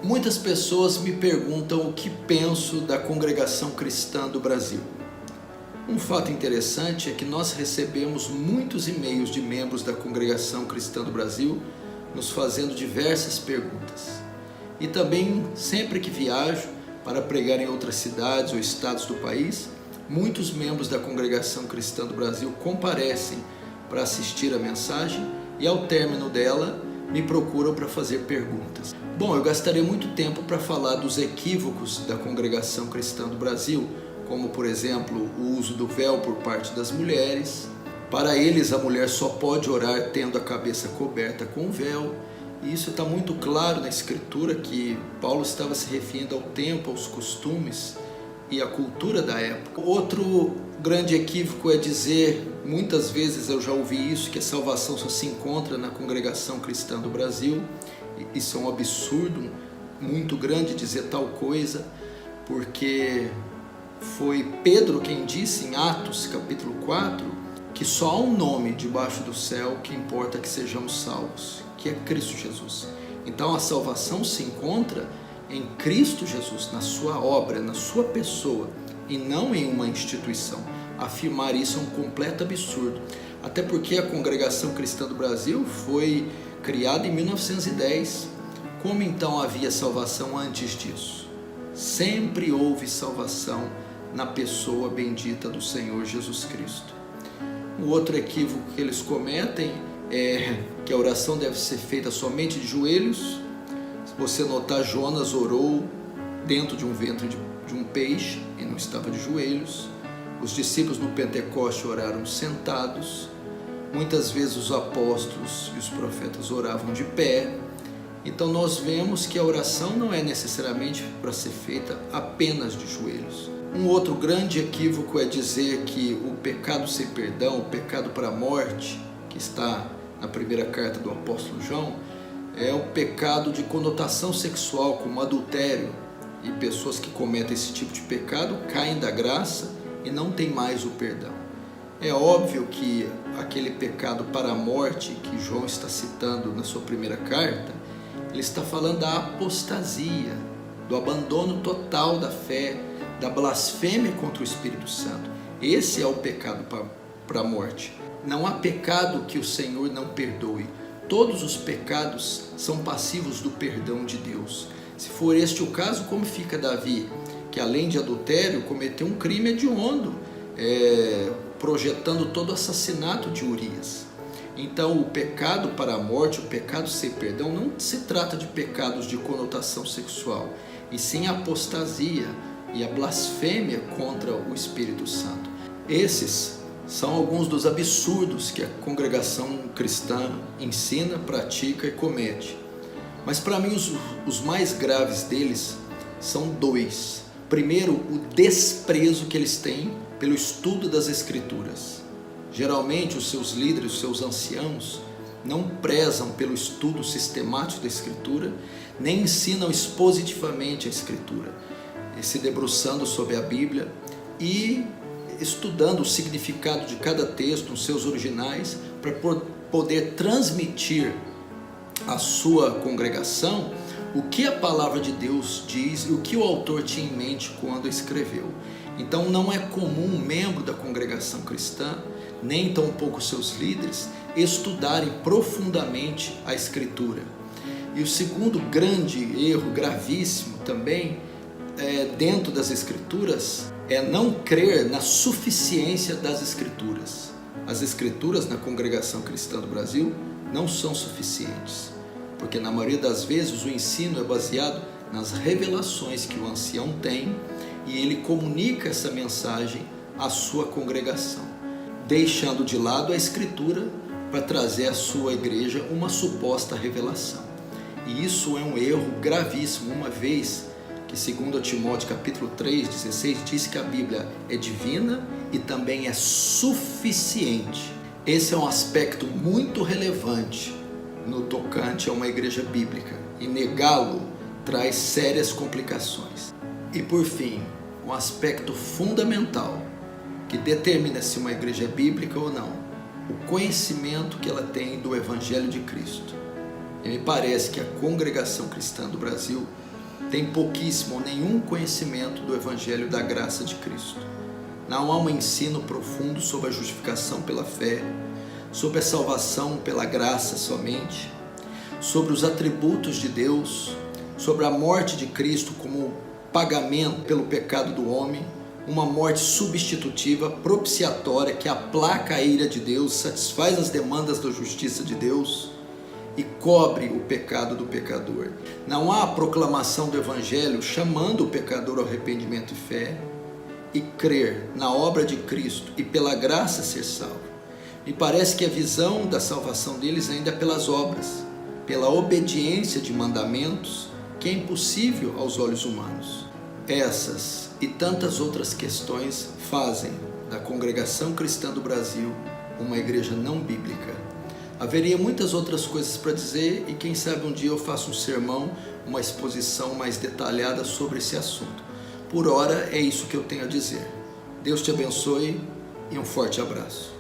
Muitas pessoas me perguntam o que penso da Congregação Cristã do Brasil. Um fato interessante é que nós recebemos muitos e-mails de membros da Congregação Cristã do Brasil nos fazendo diversas perguntas. E também, sempre que viajo para pregar em outras cidades ou estados do país, muitos membros da Congregação Cristã do Brasil comparecem para assistir a mensagem e, ao término dela, me procuram para fazer perguntas. Bom, eu gastaria muito tempo para falar dos equívocos da Congregação Cristã do Brasil, como, por exemplo, o uso do véu por parte das mulheres. Para eles, a mulher só pode orar tendo a cabeça coberta com o véu. E isso está muito claro na Escritura, que Paulo estava se referindo ao tempo, aos costumes e à cultura da época. Outro grande equívoco é dizer, muitas vezes eu já ouvi isso, que a salvação só se encontra na Congregação Cristã do Brasil. Isso é um absurdo muito grande dizer tal coisa, porque foi Pedro quem disse em Atos capítulo 4 que só há um nome debaixo do céu que importa que sejamos salvos, que é Cristo Jesus. Então a salvação se encontra em Cristo Jesus, na sua obra, na sua pessoa, e não em uma instituição. Afirmar isso é um completo absurdo, até porque a Congregação Cristã do Brasil foi criada em 1910. Como então havia salvação antes disso? Sempre houve salvação na pessoa bendita do Senhor Jesus Cristo. O outro equívoco que eles cometem é que a oração deve ser feita somente de joelhos. Se você notar, Jonas orou dentro de um ventre de um peixe e não estava de joelhos. Os discípulos no Pentecoste oraram sentados. Muitas vezes os apóstolos e os profetas oravam de pé. Então nós vemos que a oração não é necessariamente para ser feita apenas de joelhos. Um outro grande equívoco é dizer que o pecado sem perdão, o pecado para a morte, que está na primeira carta do apóstolo João, é um pecado de conotação sexual, como adultério, e pessoas que cometem esse tipo de pecado caem da graça e não têm mais o perdão. É óbvio que aquele pecado para a morte que João está citando na sua primeira carta, ele está falando da apostasia, do abandono total da fé, da blasfêmia contra o Espírito Santo. Esse é o pecado para a morte. Não há pecado que o Senhor não perdoe. Todos os pecados são passivos do perdão de Deus. Se for este o caso, como fica Davi, que além de adultério cometeu um crime hediondo, projetando todo o assassinato de Urias. Então o pecado para a morte, o pecado sem perdão, não se trata de pecados de conotação sexual, e sim a apostasia e a blasfêmia contra o Espírito Santo. Esses são alguns dos absurdos que a congregação cristã ensina, pratica e comete. Mas para mim os mais graves deles são dois. Primeiro, o desprezo que eles têm pelo estudo das Escrituras. Geralmente os seus líderes, os seus anciãos, não prezam pelo estudo sistemático da Escritura, nem ensinam expositivamente a Escritura, se debruçando sobre a Bíblia e estudando o significado de cada texto nos seus originais, para poder transmitir à sua congregação o que a palavra de Deus diz e o que o autor tinha em mente quando escreveu. Então não é comum um membro da congregação cristã, nem tampouco seus líderes, estudarem profundamente a Escritura. E o segundo grande erro, gravíssimo também, dentro das Escrituras, é não crer na suficiência das Escrituras. As Escrituras na Congregação Cristã do Brasil não são suficientes, porque na maioria das vezes o ensino é baseado nas revelações que o ancião tem e ele comunica essa mensagem à sua congregação, deixando de lado a Escritura para trazer à sua igreja uma suposta revelação. E isso é um erro gravíssimo, uma vez que, segundo Timóteo capítulo 3:16, diz que a Bíblia é divina e também é suficiente. Esse é um aspecto muito relevante no tocante a uma igreja bíblica, e negá-lo traz sérias complicações. E por fim, um aspecto fundamental que determina se uma igreja é bíblica ou não: o conhecimento que ela tem do Evangelho de Cristo. E me parece que a Congregação Cristã do Brasil tem pouquíssimo ou nenhum conhecimento do Evangelho da graça de Cristo. Não há um ensino profundo sobre a justificação pela fé, sobre a salvação pela graça somente, sobre os atributos de Deus, sobre a morte de Cristo como pagamento pelo pecado do homem, uma morte substitutiva, propiciatória, que aplaca a ira de Deus, satisfaz as demandas da justiça de Deus e cobre o pecado do pecador. Não há a proclamação do Evangelho chamando o pecador ao arrependimento e fé e crer na obra de Cristo e pela graça ser salvo. Me parece que a visão da salvação deles ainda é pelas obras, pela obediência de mandamentos, que é impossível aos olhos humanos. Essas e tantas outras questões fazem da Congregação Cristã do Brasil uma igreja não bíblica. Haveria muitas outras coisas para dizer e quem sabe um dia eu faço um sermão, uma exposição mais detalhada sobre esse assunto. Por hora é isso que eu tenho a dizer. Deus te abençoe e um forte abraço.